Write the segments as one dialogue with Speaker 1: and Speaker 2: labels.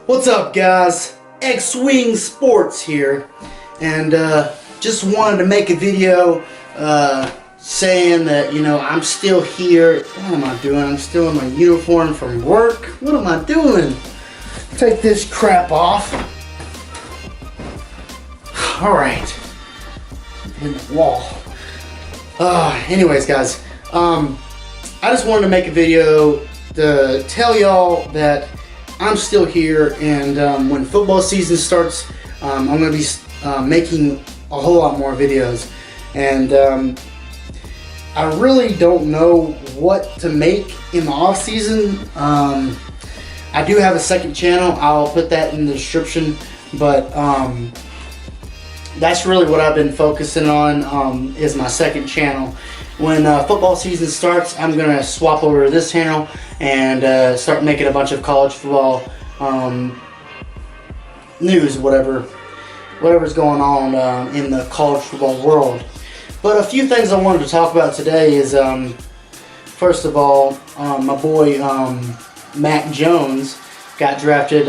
Speaker 1: What's up, guys? X-Wing Sports here, and just wanted to make a video saying that, you know, I'm still here. What am I doing? I'm still in my uniform from work. What am I doing? Take this crap off. Alright. In the wall. Anyways, guys, I just wanted to make a video to tell y'all that I'm still here, and when football season starts, I'm going to be making a whole lot more videos, and I really don't know what to make in the off season. I do have a second channel. I'll put that in the description, but that's really what I've been focusing on, is my second channel. When football season starts, I'm going to swap over to this channel and start making a bunch of college football news, whatever's going on in the college football world. But a few things I wanted to talk about today is, first of all, my boy Mac Jones got drafted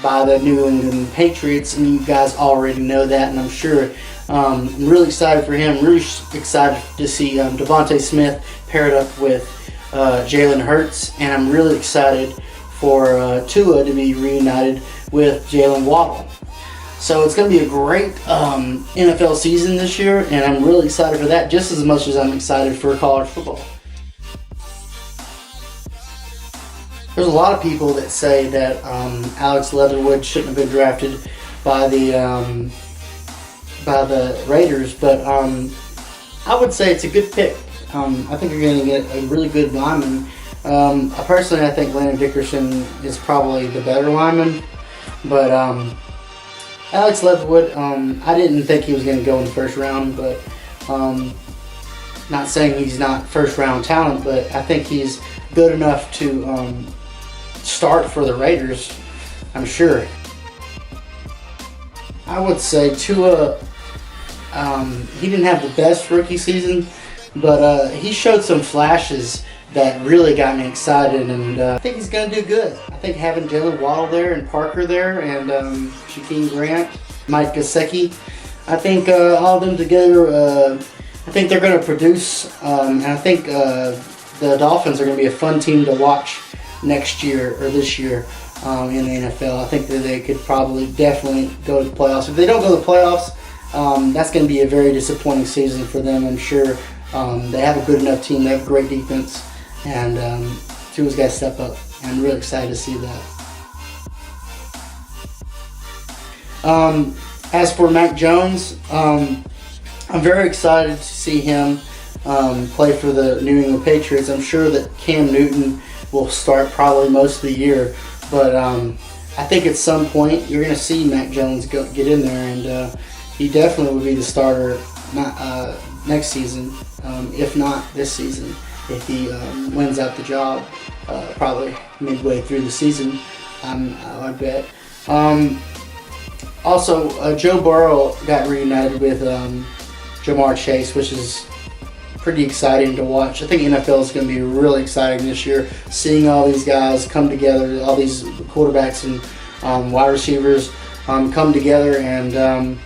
Speaker 1: by the New England Patriots, and you guys already know that, and I'm sure I'm really excited for him. Really excited to see Devontae Smith paired up with Jalen Hurts, and I'm really excited for Tua to be reunited with Jalen Waddle. So it's going to be a great NFL season this year, and I'm really excited for that just as much as I'm excited for college football. There's a lot of people that say that Alex Leatherwood shouldn't have been drafted by the Raiders, but I would say it's a good pick. I think you're going to get a really good lineman. Personally, I think Landon Dickerson is probably the better lineman, but Alex Leatherwood, I didn't think he was going to go in the first round, but not saying he's not first round talent, but I think he's good enough to start for the Raiders, I'm sure. I would say Tua, he didn't have the best rookie season, but he showed some flashes that really got me excited, and I think he's going to do good. I think having Jalen Waddle there and Parker there and Shaquem Grant, Mike Gesicki, I think all of them together, I think they're going to produce, and I think the Dolphins are going to be a fun team to watch next year or this year in the NFL. I think that they could probably definitely go to the playoffs. If they don't go to the playoffs, that's going to be a very disappointing season for them, I'm sure. They have a good enough team. They have great defense, and Tua's got to step up. I'm really excited to see that. As for Mac Jones, I'm very excited to see him play for the New England Patriots. I'm sure that Cam Newton will start probably most of the year, but I think at some point you're going to see Mac Jones get in there, and he definitely will be the starter next season, if not this season, if he wins out the job probably midway through the season, I bet. Also, Joe Burrow got reunited with Jamar Chase, which is pretty exciting to watch. I think NFL is going to be really exciting this year, seeing all these guys come together, all these quarterbacks and wide receivers come together, and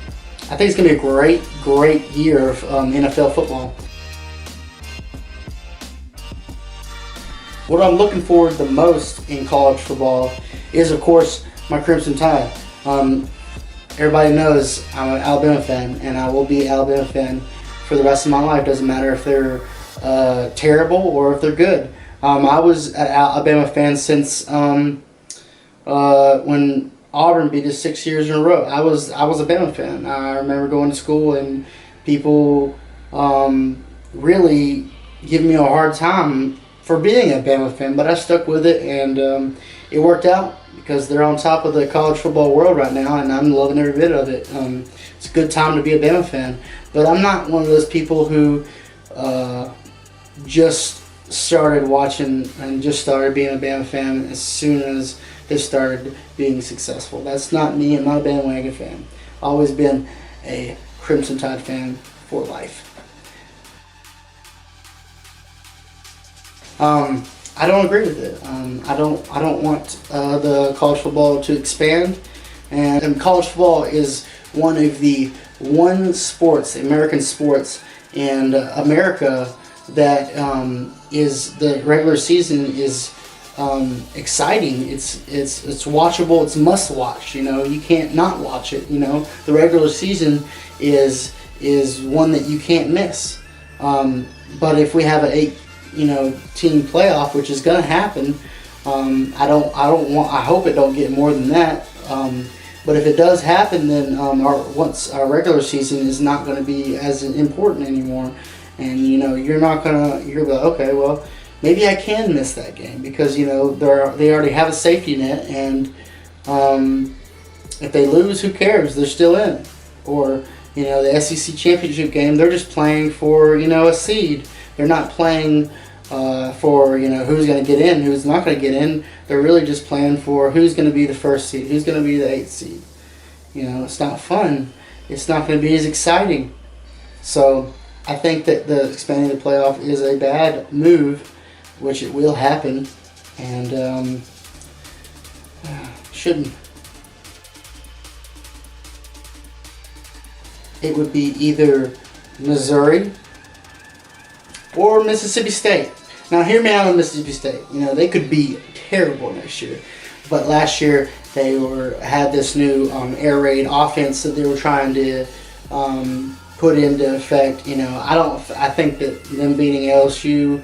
Speaker 1: I think it's going to be a great year of NFL football. What I'm looking forward to the most in college football is, of course, my Crimson Tide. Everybody knows I'm an Alabama fan, and I will be an Alabama fan for the rest of my life. Doesn't matter if they're terrible or if they're good. I was an Alabama fan since when Auburn beat us 6 years in a row. I was a Bama fan. I remember going to school and people really giving me a hard time for being a Bama fan, but I stuck with it, and it worked out because they're on top of the college football world right now, and I'm loving every bit of it. It's a good time to be a Bama fan, but I'm not one of those people who just started watching and just started being a Bama fan as soon as they started being successful. That's not me. I'm not a bandwagon fan. Always been a Crimson Tide fan for life. I don't agree with it. I don't want the college football to expand, and college football is one of the sports, American sports in America that is the regular season is exciting. It's watchable. It's must watch. You know, you can't not watch it. You know, the regular season is one that you can't miss. But if we have a 8 team playoff, which is going to happen, I hope it don't get more than that. But if it does happen, then our regular season is not going to be as important anymore, and you're like, okay, well, maybe I can miss that game because they already have a safety net, and if they lose, who cares? They're still in. Or the SEC championship game, they're just playing for a seed. They're not playing for who's going to get in, who's not going to get in. They're really just playing for who's going to be the first seed, who's going to be the 8th seed. It's not fun. It's not going to be as exciting. So I think that the expanding the playoff is a bad move, which it will happen, and shouldn't. It would be either Missouri or Mississippi State. Now, hear me out on Mississippi State. They could be terrible next year, but last year they had this new air raid offense that they were trying to put into effect. I think that them beating LSU,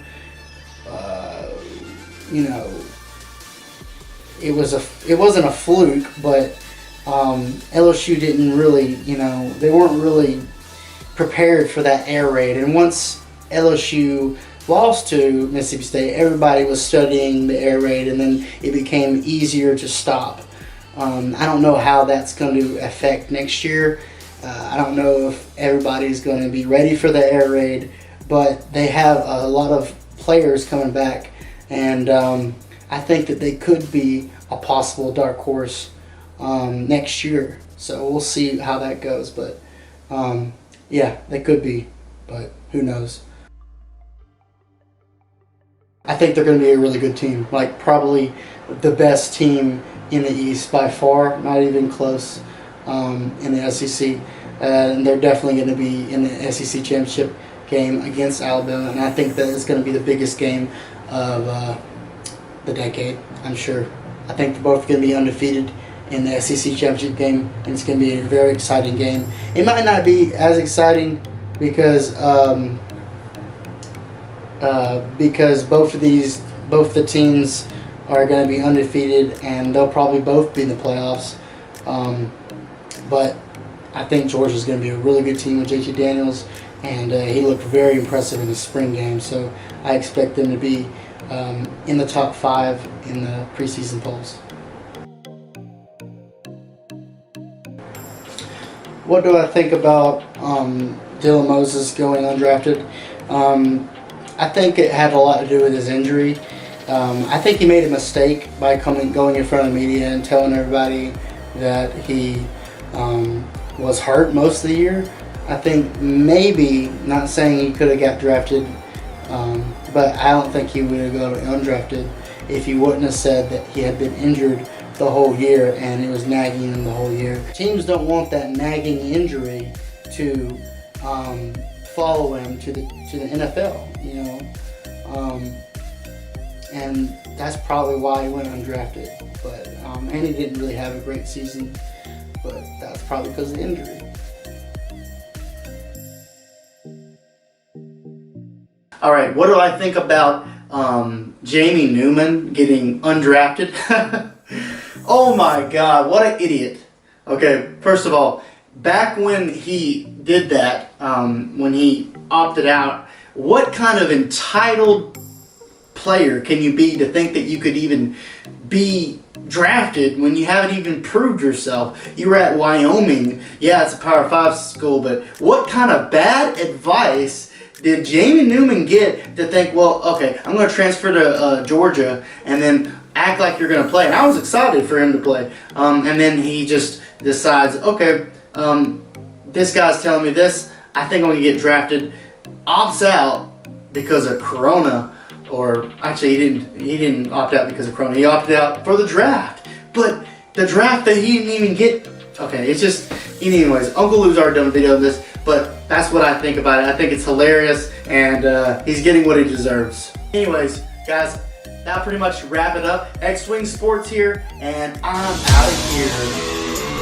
Speaker 1: it wasn't a fluke, but LSU didn't really, they weren't really prepared for that air raid. And once LSU lost to Mississippi State, everybody was studying the air raid, and then it became easier to stop. I don't know how that's going to affect next year. I don't know if everybody's going to be ready for the air raid, but they have a lot of players coming back, and I think that they could be a possible dark horse next year. So we'll see how that goes, but yeah, they could be, but who knows. I think they're going to be a really good team, like probably the best team in the East by far, not even close, in the SEC. And they're definitely going to be in the SEC championship game against Alabama, and I think that is going to be the biggest game of the decade, I'm sure. I think they're both going to be undefeated in the SEC championship game, and it's going to be a very exciting game. It might not be as exciting because both the teams are going to be undefeated, and they'll probably both be in the playoffs. But I think Georgia's going to be a really good team with JT Daniels, and he looked very impressive in the spring game. So I expect them to be in the top 5 in the preseason polls. What do I think about Dylan Moses going undrafted? I think it had a lot to do with his injury. I think he made a mistake by going in front of the media and telling everybody that he was hurt most of the year. I think maybe, not saying he could have got drafted, but I don't think he would have gone undrafted if he wouldn't have said that he had been injured the whole year and it was nagging him the whole year. Teams don't want that nagging injury to follow him to the NFL, and that's probably why he went undrafted. But and he didn't really have a great season, but that's probably because of the injury. All right, what do I think about Jamie Newman getting undrafted? Oh my God, what an idiot. Okay, first of all, back when he did that, when he opted out, what kind of entitled player can you be to think that you could even be drafted when you haven't even proved yourself? You were at Wyoming. Yeah, it's a Power 5 school, but what kind of bad advice did Jamie Newman get to think, well, okay, I'm going to transfer to Georgia and then act like you're going to play? And I was excited for him to play. And then he just decides, okay, this guy's telling me this, I think I'm going to get drafted, opts out because of Corona or actually he didn't opt out because of Corona. He opted out for the draft. But the draft that he didn't even get, okay, it's just, anyways, Uncle Lou's already done a video on this, but that's what I think about it. I think it's hilarious, and he's getting what he deserves. Anyways, guys, that'll pretty much wrap it up. X-Wing Sports here, and I'm out of here.